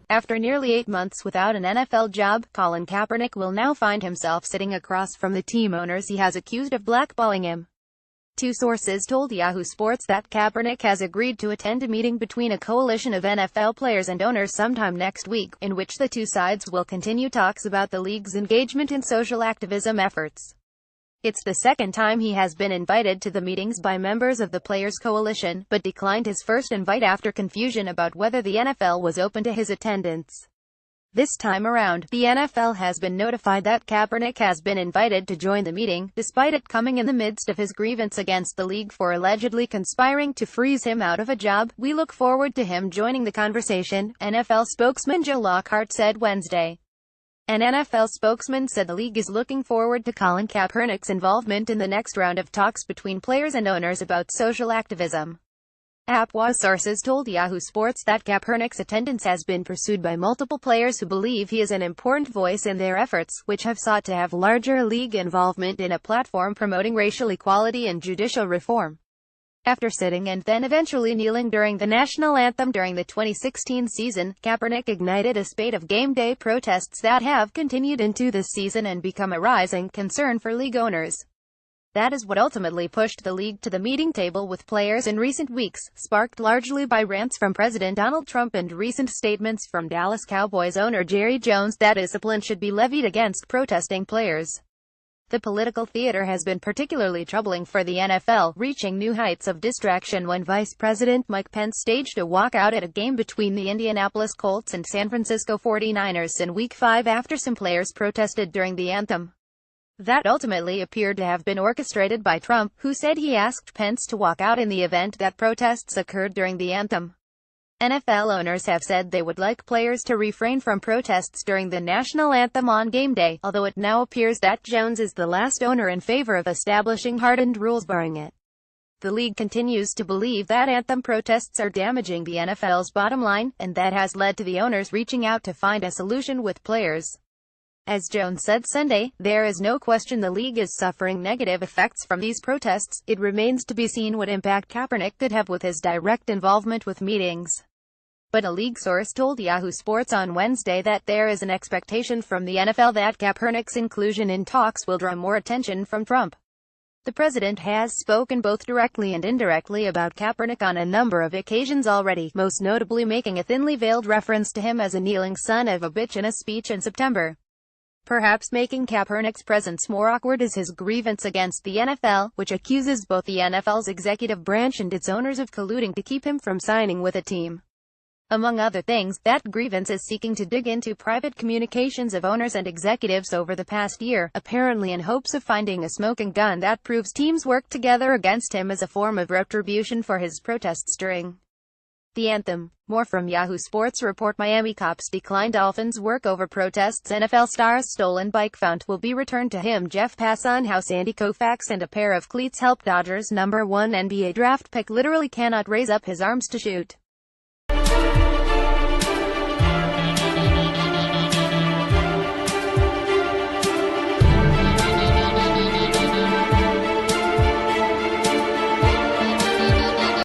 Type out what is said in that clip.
After nearly 8 months without an NFL job, Colin Kaepernick will now find himself sitting across from the team owners he has accused of blackballing him. Two sources told Yahoo Sports that Kaepernick has agreed to attend a meeting between a coalition of NFL players and owners sometime next week, in which the two sides will continue talks about the league's engagement in social activism efforts. It's the second time he has been invited to the meetings by members of the Players Coalition, but declined his first invite after confusion about whether the NFL was open to his attendance. This time around, the NFL has been notified that Kaepernick has been invited to join the meeting, despite it coming in the midst of his grievance against the league for allegedly conspiring to freeze him out of a job. "We look forward to him joining the conversation," NFL spokesman Joe Lockhart said Wednesday. An NFL spokesman said the league is looking forward to Colin Kaepernick's involvement in the next round of talks between players and owners about social activism. APWA sources told Yahoo Sports that Kaepernick's attendance has been pursued by multiple players who believe he is an important voice in their efforts, which have sought to have larger league involvement in a platform promoting racial equality and judicial reform. After sitting and then eventually kneeling during the national anthem during the 2016 season, Kaepernick ignited a spate of game day protests that have continued into this season and become a rising concern for league owners. That is what ultimately pushed the league to the meeting table with players in recent weeks, sparked largely by rants from President Donald Trump and recent statements from Dallas Cowboys owner Jerry Jones that discipline should be levied against protesting players. The political theater has been particularly troubling for the NFL, reaching new heights of distraction when Vice President Mike Pence staged a walkout at a game between the Indianapolis Colts and San Francisco 49ers in Week 5 after some players protested during the anthem. That ultimately appeared to have been orchestrated by Trump, who said he asked Pence to walk out in the event that protests occurred during the anthem. NFL owners have said they would like players to refrain from protests during the national anthem on game day, although it now appears that Jones is the last owner in favor of establishing hardened rules barring it. The league continues to believe that anthem protests are damaging the NFL's bottom line, and that has led to the owners reaching out to find a solution with players. As Jones said Sunday, "There is no question the league is suffering negative effects from these protests. It remains to be seen what impact Kaepernick could have with his direct involvement with meetings." But a league source told Yahoo Sports on Wednesday that there is an expectation from the NFL that Kaepernick's inclusion in talks will draw more attention from Trump. The president has spoken both directly and indirectly about Kaepernick on a number of occasions already, most notably making a thinly veiled reference to him as a kneeling son of a bitch in a speech in September. Perhaps making Kaepernick's presence more awkward is his grievance against the NFL, which accuses both the NFL's executive branch and its owners of colluding to keep him from signing with a team. Among other things, that grievance is seeking to dig into private communications of owners and executives over the past year, apparently in hopes of finding a smoking gun that proves teams worked together against him as a form of retribution for his protests during the anthem. More from Yahoo Sports report: Miami cops decline Dolphins work over protests. NFL star's stolen bike found will be returned to him. Jeff Passan, how Sandy Koufax and a pair of cleats help Dodgers #1 NBA draft pick literally cannot raise up his arms to shoot.